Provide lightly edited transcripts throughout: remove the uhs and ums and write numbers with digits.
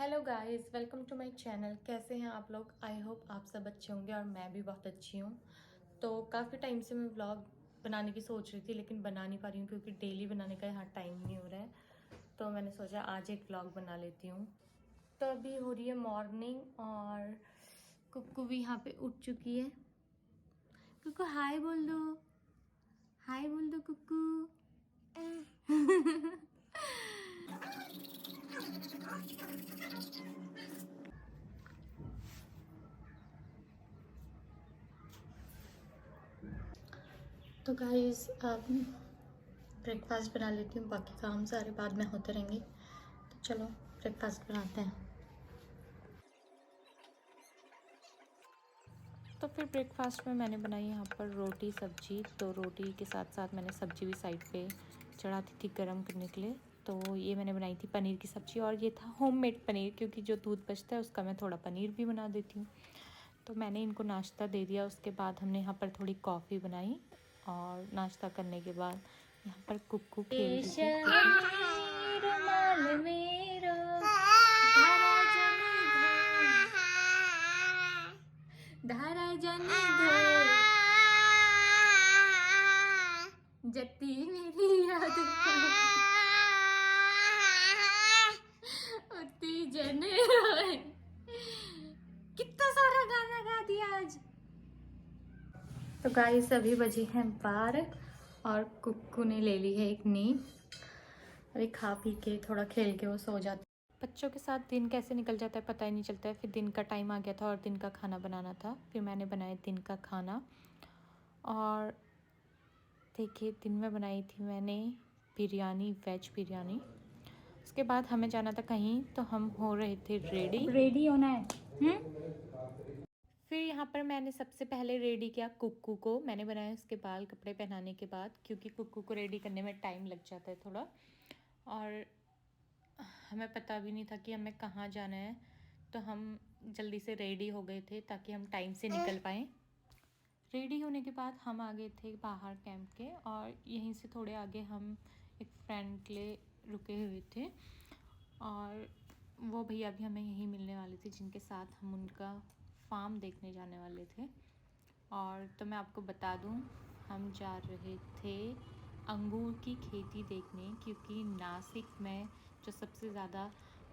Hello guys, welcome to my channel. कैसे हैं आप लोग? आई होप आप सब अच्छे होंगे और मैं भी बहुत अच्छी हूँ। तो काफ़ी टाइम से मैं व्लॉग बनाने की सोच रही थी, लेकिन बना नहीं पा रही हूँ क्योंकि डेली बनाने का यहाँ टाइम नहीं हो रहा है। तो मैंने सोचा आज एक व्लॉग बना लेती हूँ। तो अभी हो रही है मॉर्निंग और कुक्कू भी यहाँ पे उठ चुकी है। कुक्कू हाय बोल दो, हाय बोल दो कुक्कू। तो गाइस अब ब्रेकफास्ट बना लेती हूँ, बाकी काम सारे बाद में होते रहेंगे। तो चलो ब्रेकफास्ट बनाते हैं। तो फिर ब्रेकफास्ट में मैंने बनाई यहाँ पर रोटी सब्जी। तो रोटी के साथ साथ मैंने सब्जी भी साइड पे चढ़ा दी थी गर्म करने के लिए। तो ये मैंने बनाई थी पनीर की सब्जी, और ये था होममेड पनीर, क्योंकि जो दूध बचता है उसका मैं थोड़ा पनीर भी बना देती हूँ। तो मैंने इनको नाश्ता दे दिया। उसके बाद हमने यहाँ पर थोड़ी कॉफ़ी बनाई और नाश्ता करने के बाद यहाँ पर कुक्कू खेल रही थी। धारा जाने जती मेरी याद उतनी जने रोए। कितना सारा गाना गा दिया आज। तो गाइस अभी बजी हैं 12 और कुक्कू ने ले ली है एक नींद। अरे खा पी के थोड़ा खेल के वो सो जाती। बच्चों के साथ दिन कैसे निकल जाता है पता ही नहीं चलता है। फिर दिन का टाइम आ गया था और दिन का खाना बनाना था। फिर मैंने बनाया दिन का खाना, और देखिए दिन में बनाई थी मैंने बिरयानी, वेज बिरयानी। उसके बाद हमें जाना था कहीं, तो हम हो रहे थे रेडी। रेडी होना है। फिर यहाँ पर मैंने सबसे पहले रेडी किया कुक्कू को। मैंने बनाया उसके बाल कपड़े पहनाने के बाद, क्योंकि कुक्कू को रेडी करने में टाइम लग जाता है थोड़ा, और हमें पता भी नहीं था कि हमें कहाँ जाना है। तो हम जल्दी से रेडी हो गए थे ताकि हम टाइम से निकल पाएँ। रेडी होने के बाद हम आ गए थे बाहर कैंप के, और यहीं से थोड़े आगे हम एक फ्रेंड के लिए रुके हुए थे, और वो भैया भी हमें यहीं मिलने वाले थे जिनके साथ हम उनका फार्म देखने जाने वाले थे। और तो मैं आपको बता दूं, हम जा रहे थे अंगूर की खेती देखने, क्योंकि नासिक में जो सबसे ज़्यादा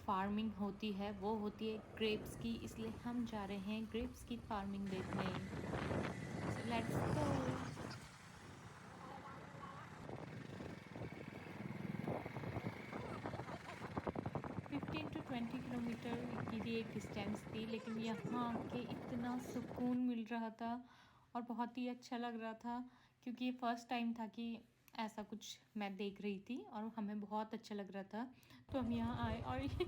फार्मिंग होती है वो होती है ग्रेप्स की, इसलिए हम जा रहे हैं ग्रेप्स की फार्मिंग देखने। Let's go. 15 to 20 किलोमीटर की भी एक डिस्टेंस थी, लेकिन यहाँ के इतना सुकून मिल रहा था और बहुत ही अच्छा लग रहा था, क्योंकि ये फर्स्ट टाइम था कि ऐसा कुछ मैं देख रही थी और हमें बहुत अच्छा लग रहा था। तो हम यहाँ आए और ये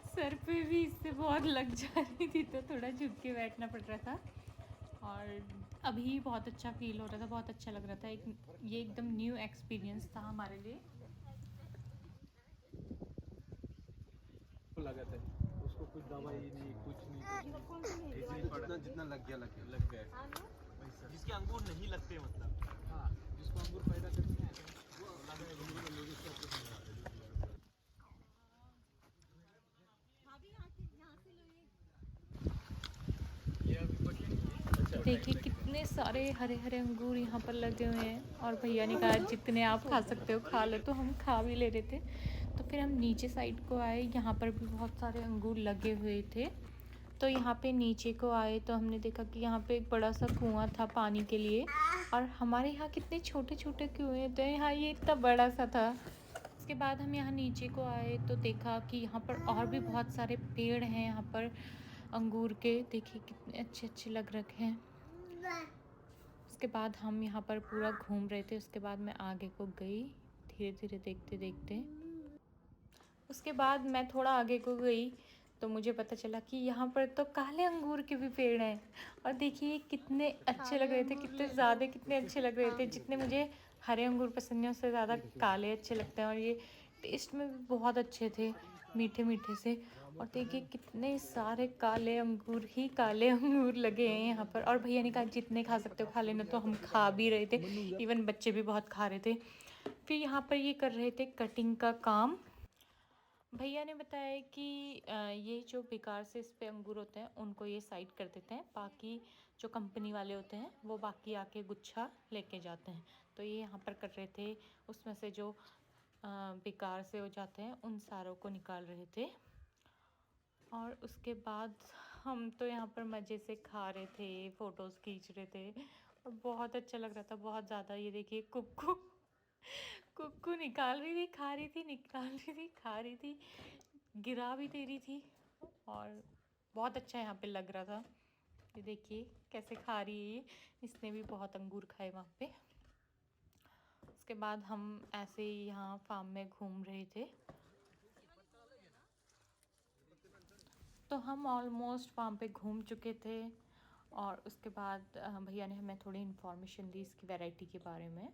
सर पे भी इससे बहुत लग जा रही थी, तो थोड़ा झुक के बैठना पड़ रहा था। और अभी बहुत अच्छा फील हो रहा था, बहुत अच्छा लग रहा था। ये एकदम न्यू एक्सपीरियंस था हमारे लिए। लागत है उसको, कुछ दवाई नहीं, कुछ नहीं, जितना जितना लग गया जिसके अंगूर नहीं लगते, मतलब हाँ, जिसको अंगूर पैदा करते हैं वो देखिए कितने सारे हरे हरे अंगूर यहाँ पर लगे हुए हैं, और भैया ने कहा जितने आप खा सकते हो खा लो, तो हम खा भी ले रहे थे। तो फिर हम नीचे साइड को आए, यहाँ पर भी बहुत सारे अंगूर लगे हुए थे। तो यहाँ पे नीचे को आए तो हमने देखा कि यहाँ पे एक बड़ा सा कुआं था पानी के लिए, और हमारे यहाँ कितने छोटे छोटे कुएं थे, यहाँ ये इतना बड़ा सा था। उसके बाद हम यहाँ नीचे को आए तो देखा कि यहाँ पर और भी बहुत सारे पेड़ हैं यहाँ पर अंगूर के। देखिए कितने अच्छे अच्छे लग रखे हैं। उसके बाद हम यहाँ पर पूरा घूम रहे थे। उसके बाद मैं आगे को गई धीरे धीरे देखते देखते। उसके बाद मैं थोड़ा आगे को गई तो मुझे पता चला कि यहाँ पर तो काले अंगूर के भी पेड़ हैं। और देखिए कितने अच्छे लग रहे थे, कितने ज़्यादा कितने अच्छे लग रहे थे। जितने मुझे हरे अंगूर पसंद हैं उससे ज़्यादा काले अच्छे लगते हैं, और ये टेस्ट में भी बहुत अच्छे थे, मीठे मीठे से। और देखिए कितने सारे काले अंगूर ही काले अंगूर लगे हैं यहाँ पर। और भैया ने कहा जितने खा सकते हो खा लेना, तो हम खा भी रहे थे, इवन बच्चे भी बहुत खा रहे थे। फिर यहाँ पर ये कर रहे थे कटिंग का काम। भैया ने बताया कि ये जो बेकार से इस पे अंगूर होते हैं उनको ये साइड कर देते हैं, बाकी जो कंपनी वाले होते हैं वो बाकी आके गुच्छा लेके जाते हैं। तो ये यहाँ पर कर रहे थे, उसमें से जो बेकार से हो जाते हैं उन सारों को निकाल रहे थे। और उसके बाद हम तो यहाँ पर मज़े से खा रहे थे, फ़ोटोज़ खींच रहे थे और बहुत अच्छा लग रहा था, बहुत ज़्यादा। ये देखिए कुक्कू कुक्कू निकाल रही थी, खा रही थी, निकाल रही थी, खा रही थी, गिरा भी दे रही थी और बहुत अच्छा यहाँ पे लग रहा था। ये देखिए कैसे खा रही है ये, इसने भी बहुत अंगूर खाए वहाँ पे। उसके बाद हम ऐसे ही यहाँ फार्म में घूम रहे थे। तो हम ऑलमोस्ट फार्म पे घूम चुके थे और उसके बाद भैया ने हमें थोड़ी इन्फॉर्मेशन दी इसकी वैरायटी के बारे में।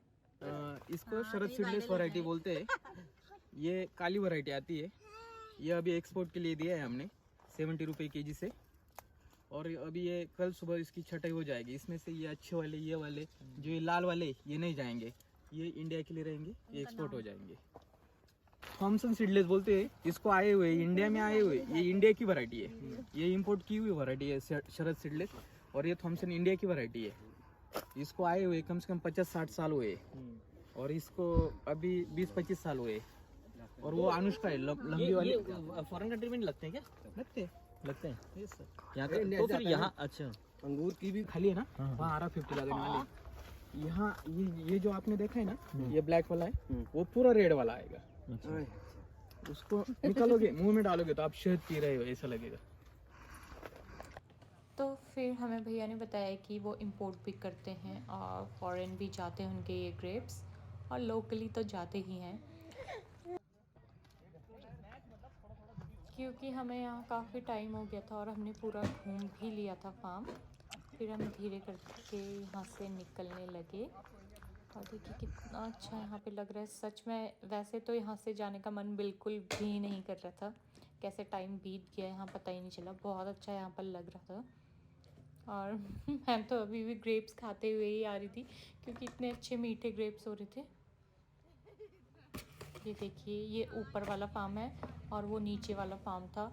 इसको शरद सीडलेस वैरायटी बोलते हैं। ये काली वैरायटी आती है। ये अभी एक्सपोर्ट के लिए दिया है हमने 70 रुपये केजी से। और अभी ये कल सुबह इसकी छटाई हो जाएगी। इसमें से ये अच्छे वाले, ये वाले जो ये लाल वाले, ये नहीं जाएंगे, ये इंडिया के लिए रहेंगे, ये एक्सपोर्ट हो जाएंगे। थॉमसन सीडलेस बोलते हैं इसको। आए हुए इंडिया में आए हुए, ये इंडिया की वैरायटी है। ये इंपोर्ट की हुई वैरायटी है शरद सीडलेस। और ये थॉमसन इंडिया की वैरायटी है। इसको आए हुए कम से कम 50-60 साल हुए और इसको अभी 20-25 साल हुए। और वो अनुष्का है लंबी वाली। फॉरेन कंट्री में नहीं लगते हैं क्या? लगते हैं यस सर। यहाँ का। तो फिर यहाँ अच्छा अंगूर की भी खाली है ना, वहाँ आरा 50 लगने वाली। यहाँ ये जो आपने देखा है ना, ये ब्लैक वाला है, वो पूरा रेड वाला आएगा। उसको निकालोगे, मुंह में डालोगे तो आप शहद पी रहे हो ऐसा लगेगा। तो फिर हमें भैया ने बताया कि वो इंपोर्ट भी करते हैं और फॉरेन भी जाते हैं उनके ये ग्रेप्स, और लोकली तो जाते ही हैं। क्योंकि हमें यहाँ काफ़ी टाइम हो गया था और हमने पूरा घूम भी लिया था फार्म। फिर हम धीरे करके यहाँ से निकलने लगे और देखिए कितना अच्छा यहाँ पे लग रहा है सच में। वैसे तो यहाँ से जाने का मन बिल्कुल भी नहीं कर रहा था, कैसे टाइम बीत गया यहाँ पता ही नहीं चला। बहुत अच्छा यहाँ पर लग रहा था और मैं तो अभी भी ग्रेप्स खाते हुए ही आ रही थी क्योंकि इतने अच्छे मीठे ग्रेप्स हो रहे थे। ये देखिए ये ऊपर वाला फार्म है और वो नीचे वाला फार्म था।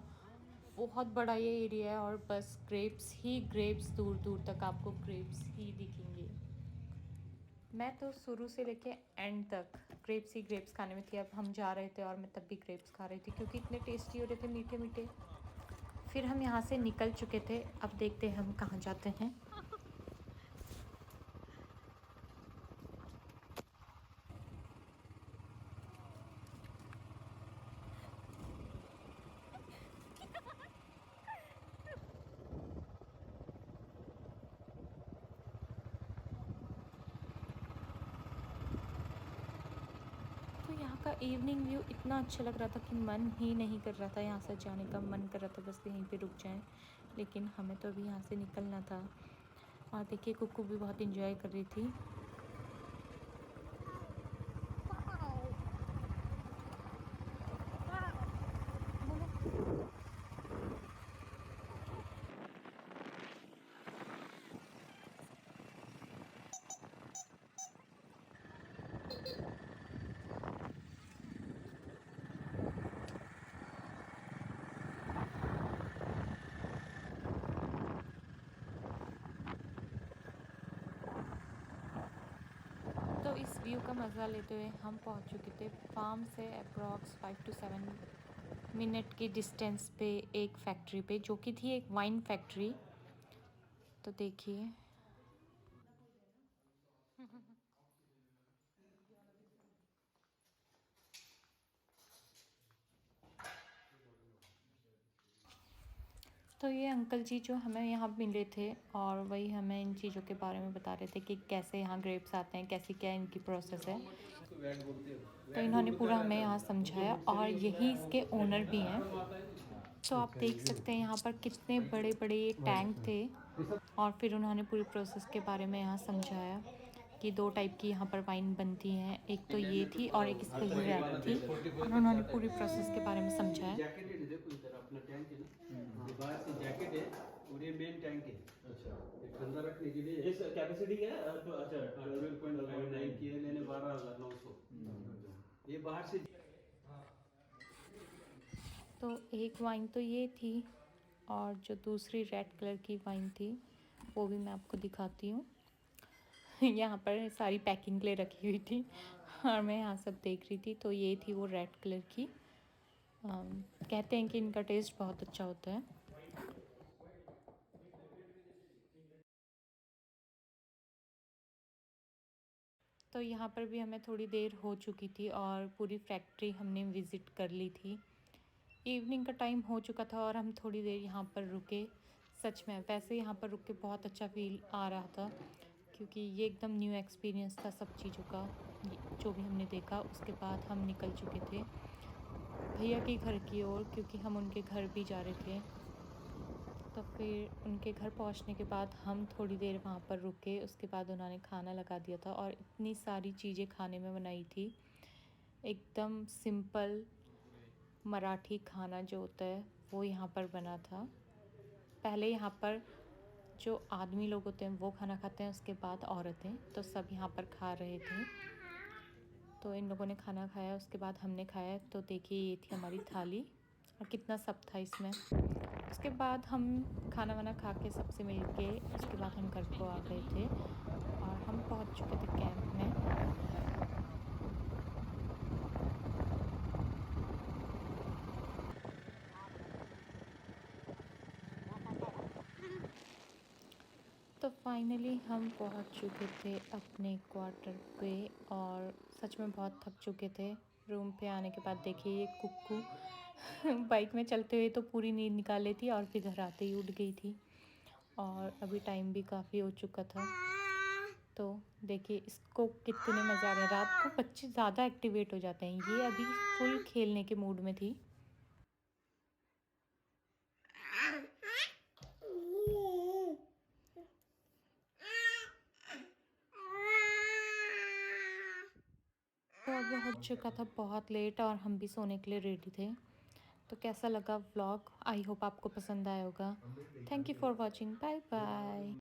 बहुत बड़ा ये एरिया है और बस ग्रेप्स ही ग्रेप्स, दूर दूर तक आपको ग्रेप्स ही दिखेंगे। मैं तो शुरू से लेके एंड तक ग्रेप्स ही ग्रेप्स खाने में थी। अब हम जा रहे थे और मैं तब भी ग्रेप्स खा रही थी क्योंकि इतने टेस्टी हो रहे थे, मीठे मीठे। फिर हम यहाँ से निकल चुके थे, अब देखते हैं हम कहाँ जाते हैं। तो यहाँ का इवनिंग व्यू इतना अच्छा लग रहा था कि मन ही नहीं कर रहा था यहाँ से जाने का। मन कर रहा था बस यहीं पे रुक जाएं, लेकिन हमें तो अभी यहाँ से निकलना था। और देखिए कुक्कू भी बहुत इंजॉय कर रही थी। तो इस व्यू का मज़ा लेते हुए हम पहुंच चुके थे फार्म से अप्रॉक्स 5 to 7 मिनट की डिस्टेंस पे एक फैक्ट्री पे, जो कि थी एक वाइन फैक्ट्री। तो देखिए तो ये अंकल जी जो हमें यहाँ मिले थे और वही हमें इन चीज़ों के बारे में बता रहे थे कि कैसे यहाँ ग्रेप्स आते हैं, कैसी क्या इनकी प्रोसेस है। तो इन्होंने पूरा हमें यहाँ समझाया और यही इसके ओनर भी हैं। तो आप देख सकते हैं यहाँ पर कितने बड़े बड़े ये टैंक थे और फिर उन्होंने पूरी प्रोसेस के बारे में यहाँ समझाया कि 2 टाइप की यहाँ पर वाइन बनती हैं, एक तो ये थी और एक स्पेशल रैप थी। और उन्होंने पूरी प्रोसेस के बारे में समझाया। जैकेट है, देखो इधर अपना टैंक है ना, ये बाहर से जैकेट है और ये मेन टैंक है। अच्छा, ये ठंडा रखने के लिए। इस कैपेसिटी क्या है? अच्छा 12.9 की है, मैंने 12,900। ये बाहर से तो एक वाइन तो ये थी, और जो दूसरी रेड कलर की वाइन थी वो भी मैं आपको दिखाती हूँ। यहाँ पर सारी पैकिंग के लिए रखी हुई थी और मैं यहाँ सब देख रही थी। तो ये थी वो रेड कलर की। कहते हैं कि इनका टेस्ट बहुत अच्छा होता है। तो यहाँ पर भी हमें थोड़ी देर हो चुकी थी और पूरी फैक्ट्री हमने विज़िट कर ली थी। इवनिंग का टाइम हो चुका था और हम थोड़ी देर यहाँ पर रुके। सच में वैसे यहाँ पर रुक के बहुत अच्छा फील आ रहा था, क्योंकि ये एकदम न्यू एक्सपीरियंस था सब चीज़ों का। जो भी हमने देखा उसके बाद हम निकल चुके थे भैया के घर की ओर, क्योंकि हम उनके घर भी जा रहे थे। तो फिर उनके घर पहुंचने के बाद हम थोड़ी देर वहाँ पर रुके। उसके बाद उन्होंने खाना लगा दिया था और इतनी सारी चीज़ें खाने में बनाई थी। एकदम सिंपल मराठी खाना जो होता है वो यहाँ पर बना था। पहले यहाँ पर जो आदमी लोग होते हैं वो खाना खाते हैं, उसके बाद औरतें। तो सब यहाँ पर खा रहे थे। तो इन लोगों ने खाना खाया, उसके बाद हमने खाया। तो देखिए ये थी हमारी थाली और कितना सब था इसमें। उसके बाद हम खाना वाना खा के सबसे मिल के उसके बाद हम घर को आ गए थे और हम पहुंच चुके थे कैंप में। तो फाइनली हम पहुंच चुके थे अपने क्वार्टर पे और सच में बहुत थक चुके थे। रूम पे आने के बाद देखिए ये कुक्कू बाइक में चलते हुए तो पूरी नींद निकाल लेती और फिर घर आते ही उठ गई थी। और अभी टाइम भी काफ़ी हो चुका था। तो देखिए इसको कितने मज़े आ रहे हैं। रात को बच्चे ज़्यादा एक्टिवेट हो जाते हैं। ये अभी फुल खेलने के मूड में थी। तो अब हो चुका था बहुत लेट और हम भी सोने के लिए रेडी थे। तो कैसा लगा व्लॉग? आई होप आपको पसंद आया होगा। Thank you for watching. Bye bye.